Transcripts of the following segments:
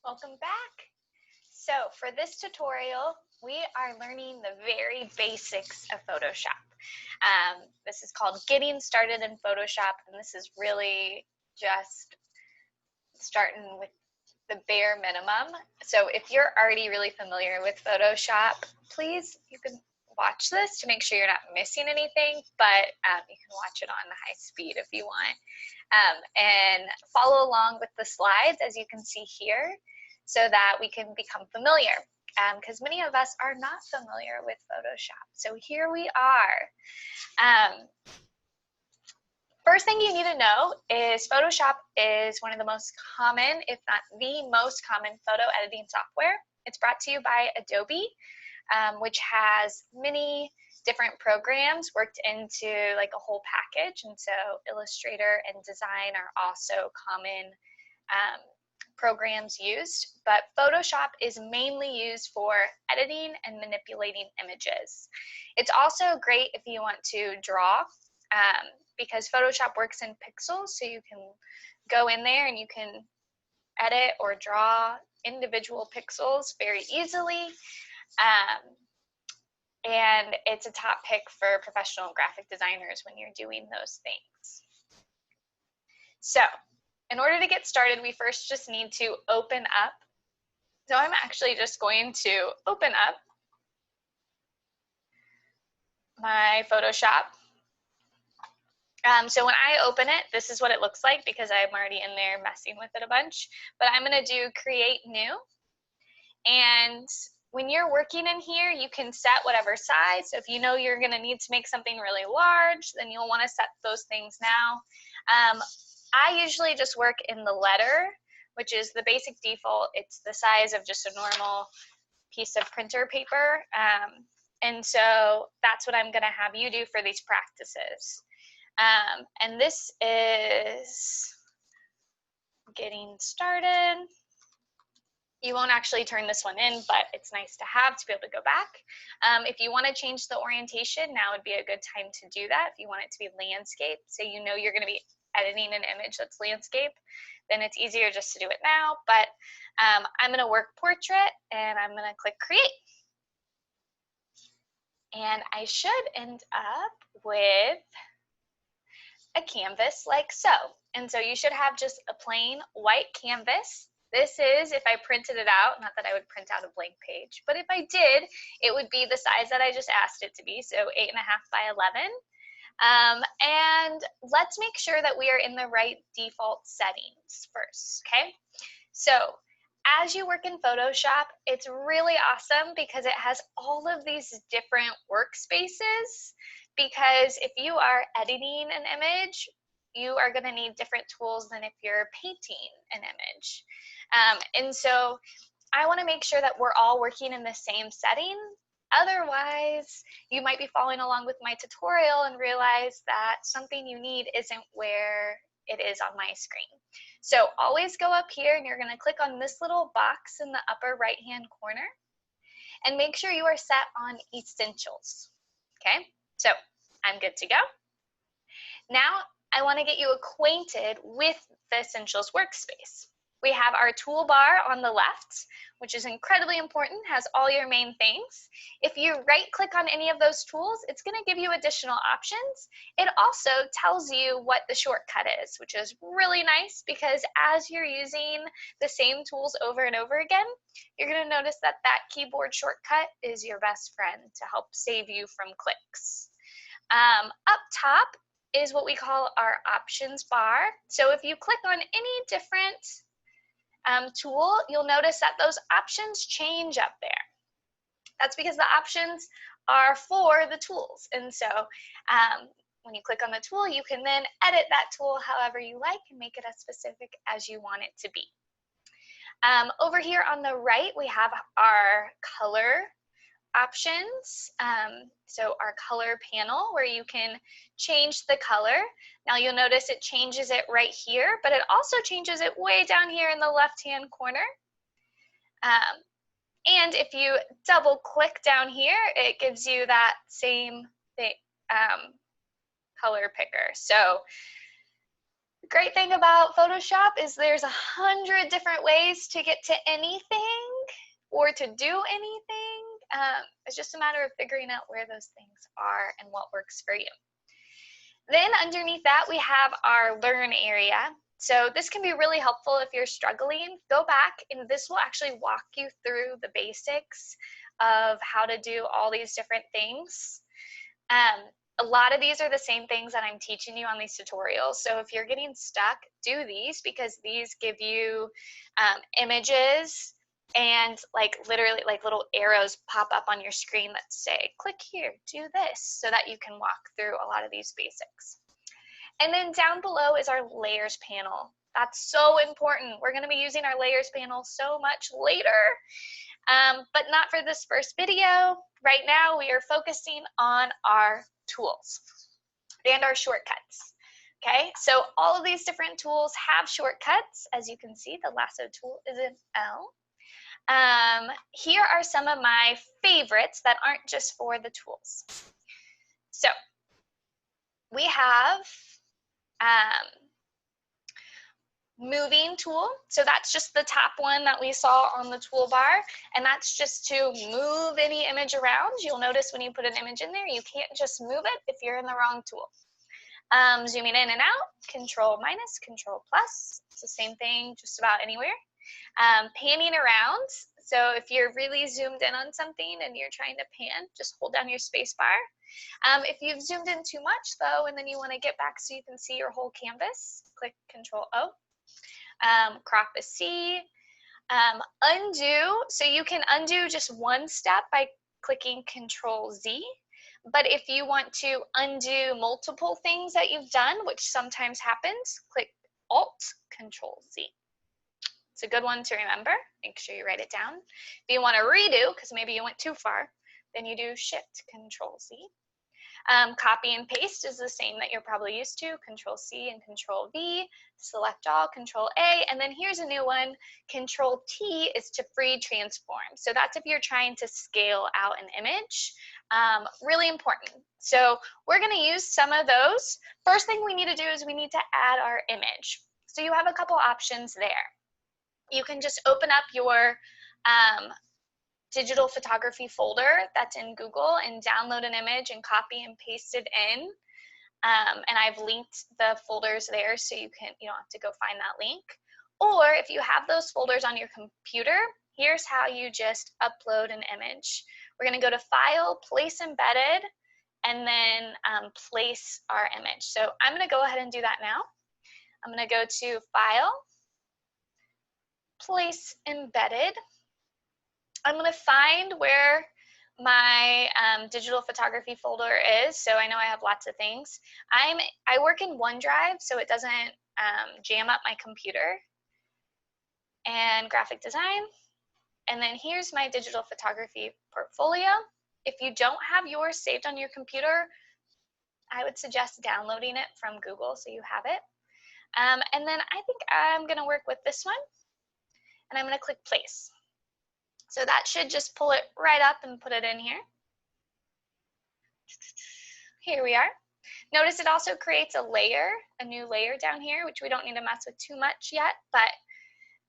Welcome back. So for this tutorial, we are learning the very basics of Photoshop. This is called Getting Started in Photoshop, and this is really just starting with the bare minimum. So if you're already really familiar with Photoshop, please, you can watch this to make sure you're not missing anything, but you can watch it on high speed if you want. And follow along with the slides, as you can see here, so that we can become familiar, because many of us are not familiar with Photoshop. So here we are. First thing you need to know is Photoshop is one of the most common, if not the most common, photo editing software. It's brought to you by Adobe, which has many different programs worked into like a whole package. And so Illustrator and Design are also common programs used, but Photoshop is mainly used for editing and manipulating images. It's also great if you want to draw, because Photoshop works in pixels, so you can go in there and you can edit or draw individual pixels very easily. And it's a top pick for professional graphic designers when you're doing those things. So in order to get started, we first just need to open up. So I'm actually just going to open up my Photoshop. So when I open it, this is what it looks like because I'm already in there messing with it a bunch. But I'm going to do Create New. And when you're working in here, you can set whatever size. So if you know you're going to need to make something really large, then you'll want to set those things now. I usually just work in the letter, which is the basic default. It's the size of just a normal piece of printer paper. And so that's what I'm going to have you do for these practices. And this is getting started. You won't actually turn this one in, but it's nice to have to be able to go back. If you want to change the orientation, now would be a good time to do that. If you want it to be landscape, so you know you're going to be editing an image that's landscape, then it's easier just to do it now. But I'm going to work portrait, and I'm going to click Create. And I should end up with a canvas like so. And so you should have just a plain white canvas. This is, if I printed it out, not that I would print out a blank page, but if I did, it would be the size that I just asked it to be, so 8.5 by 11. And let's make sure that we are in the right default settings first, okay? So as you work in Photoshop, it's really awesome because it has all of these different workspaces, because if you are editing an image, you are going to need different tools than if you're painting an image. And so I want to make sure that we're all working in the same setting. Otherwise, you might be following along with my tutorial and realize that something you need isn't where it is on my screen. So always go up here and you're going to click on this little box in the upper right hand corner and make sure you are set on Essentials. Okay, so I'm good to go. Now I want to get you acquainted with the Essentials workspace. We have our toolbar on the left, which is incredibly important, has all your main things. If you right click on any of those tools, it's going to give you additional options. It also tells you what the shortcut is, which is really nice because as you're using the same tools over and over again, you're going to notice that that keyboard shortcut is your best friend to help save you from clicks. Up top is what we call our options bar. So if you click on any different tool, you'll notice that those options change up there. That's because the options are for the tools. And so when you click on the tool, you can then edit that tool however you like and make it as specific as you want it to be. Over here on the right, we have our color options. So our color panel where you can change the color. Now you'll notice it changes it right here, but it also changes it way down here in the left-hand corner. And if you double click down here, it gives you that same thing, color picker. So The great thing about Photoshop is there's 100 different ways to get to anything or to do anything. It's just a matter of figuring out where those things are and what works for you. Then underneath that, we have our Learn area. So this can be really helpful if you're struggling. Go back and this will actually walk you through the basics of how to do all these different things. A lot of these are the same things that I'm teaching you on these tutorials. So if you're getting stuck, do these because these give you images and like literally like little arrows pop up on your screen that say, click here, do this, so that you can walk through a lot of these basics. And then down below is our layers panel. That's so important. We're going to be using our layers panel so much later, but not for this first video. Right now, we are focusing on our tools and our shortcuts. Okay, so all of these different tools have shortcuts. As you can see, the lasso tool is an L. Here are some of my favorites that aren't just for the tools. So we have moving tool. So that's just the top one that we saw on the toolbar, and that's just to move any image around. You'll notice when you put an image in there, you can't just move it if you're in the wrong tool. Zooming in and out, Control minus, Control plus. It's the same thing just about anywhere. Panning around. So if you're really zoomed in on something and you're trying to pan, just hold down your space bar. If you've zoomed in too much though, and then you want to get back so you can see your whole canvas, click Control O. Crop a C. Undo. So you can undo just one step by clicking Control Z. But if you want to undo multiple things that you've done, which sometimes happens, click Alt Control Z. It's a good one to remember. Make sure you write it down. If you want to redo, because maybe you went too far, then you do Shift Control Z. Copy and paste is the same that you're probably used to. Control C and Control V. Select all, Control A. And then here's a new one. Control T is to free transform. So that's if you're trying to scale out an image. Really important. So we're going to use some of those. First thing we need to do is we need to add our image. So you have a couple options there. You can just open up your digital photography folder that's in Google and download an image and copy and paste it in. And I've linked the folders there so you don't have to go find that link. Or if you have those folders on your computer, here's how you just upload an image. We're going to go to File, Place Embedded, and then place our image. So I'm going to go ahead and do that now. I'm going to go to File, Place Embedded. I'm going to find where my digital photography folder is. So I know I have lots of things. I work in OneDrive, so it doesn't jam up my computer. And graphic design. And then here's my digital photography portfolio. If you don't have yours saved on your computer, I would suggest downloading it from Google so you have it. And then I think I'm going to work with this one. And I'm going to click Place. So that should just pull it right up and put it in here. Here we are. Notice it also creates a layer, a new layer down here, which we don't need to mess with too much yet, but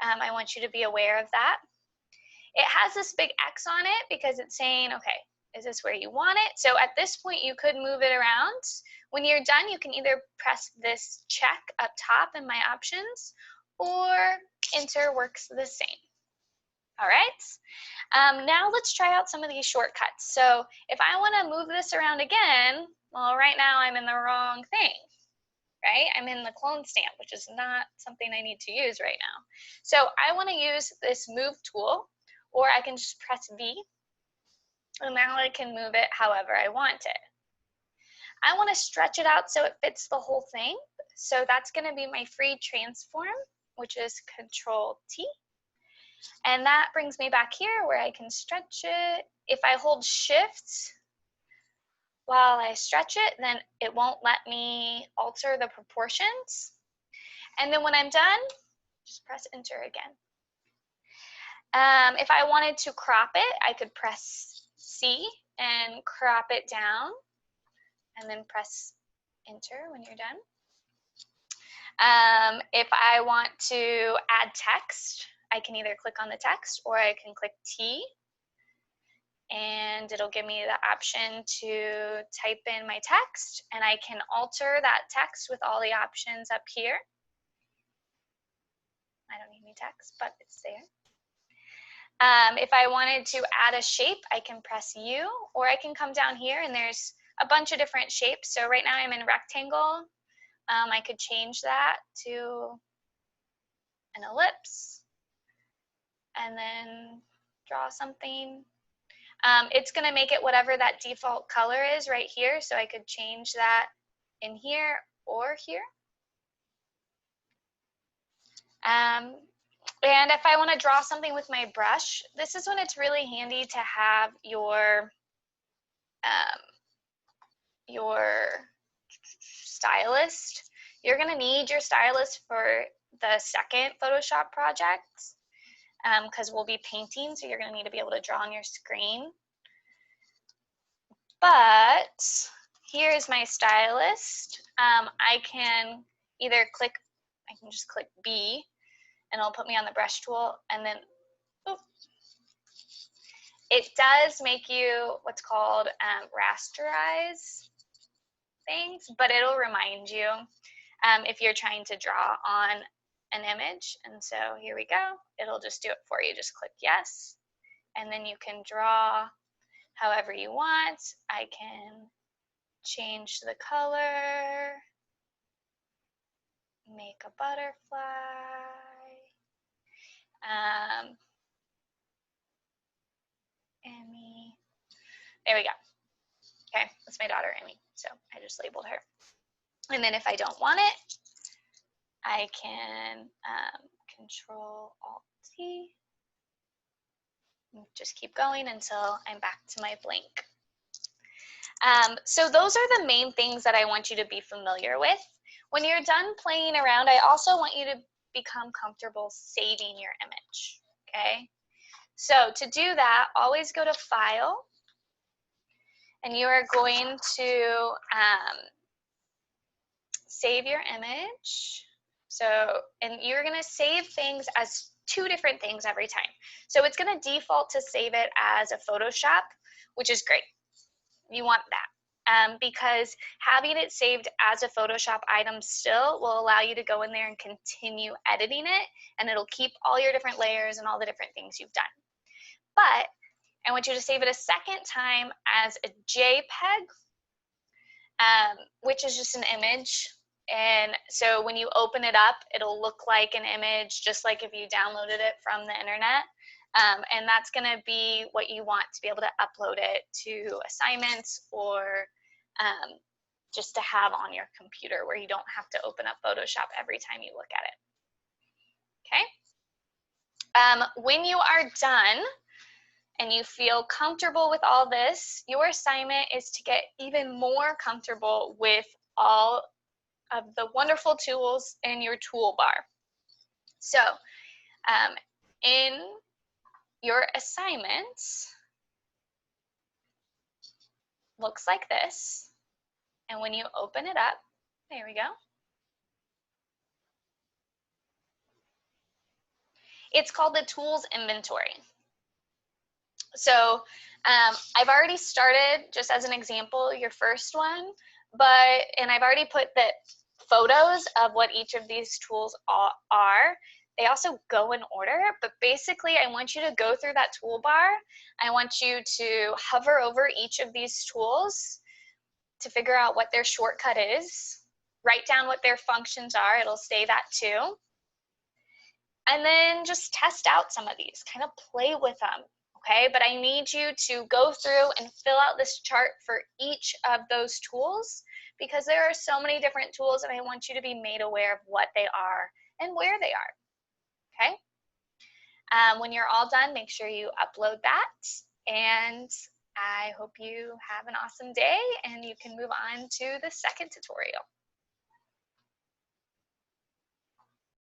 I want you to be aware of that. It has this big X on it because it's saying, okay, is this where you want it? So at this point, you could move it around. When you're done, you can either press this check up top in my options, or Enter works the same. All right, now let's try out some of these shortcuts. So if I want to move this around again, well, right now I'm in the wrong thing, right? I'm in the clone stamp, which is not something I need to use right now. So I want to use this move tool, or I can just press V, and now I can move it however I want it. I want to stretch it out so it fits the whole thing. So that's going to be my free transform, which is Control T. And that brings me back here where I can stretch it. If I hold Shift while I stretch it, then it won't let me alter the proportions. And then when I'm done, just press Enter again. If I wanted to crop it, I could press C and crop it down, and then press Enter when you're done. If I want to add text, I can either click on the text or I can click T, and it'll give me the option to type in my text, and I can alter that text with all the options up here. I don't need any text, but it's there. If I wanted to add a shape, I can press U, or I can come down here and there's a bunch of different shapes. So right now I'm in rectangle. I could change that to an ellipse and then draw something. It's going to make it whatever that default color is right here. So I could change that in here or here. And if I want to draw something with my brush, this is when it's really handy to have your stylist. You're going to need your stylist for the second Photoshop project because we'll be painting, so you're going to need to be able to draw on your screen. But here is my stylist. I can either click, I can just click B, and it'll put me on the brush tool, and then it does make you what's called rasterize things, but it'll remind you if you're trying to draw on an image. And so here we go. It'll just do it for you. Just click yes, and then you can draw however you want. I can change the color, make a butterfly. Emmy. There we go. Okay, that's my daughter, Emmy. So I just labeled her. And then if I don't want it, I can Control Alt T. Just keep going until I'm back to my blank. So those are the main things that I want you to be familiar with. When you're done playing around, I also want you to become comfortable saving your image, okay? So to do that, always go to File, and you are going to save your image. So, and you're going to save things as two different things every time. So it's going to default to save it as a Photoshop, which is great. You want that because having it saved as a Photoshop item still will allow you to go in there and continue editing it, and it'll keep all your different layers and all the different things you've done. But I want you to save it a second time as a JPEG, which is just an image. And so when you open it up, it'll look like an image, just like if you downloaded it from the internet. And that's going to be what you want to be able to upload it to assignments or just to have on your computer where you don't have to open up Photoshop every time you look at it. Okay. When you are done and you feel comfortable with all this, your assignment is to get even more comfortable with all of the wonderful tools in your toolbar. So in your assignments, looks like this, and when you open it up, there we go. It's called the Tools Inventory. So I've already started, just as an example, your first one, and I've already put the photos of what each of these tools are. They also go in order, but basically I want you to go through that toolbar. I want you to hover over each of these tools to figure out what their shortcut is. Write down what their functions are. It'll say that too. And then just test out some of these, kind of play with them. Okay, but I need you to go through and fill out this chart for each of those tools because there are so many different tools and I want you to be made aware of what they are and where they are. Okay, when you're all done, make sure you upload that, and I hope you have an awesome day and you can move on to the second tutorial.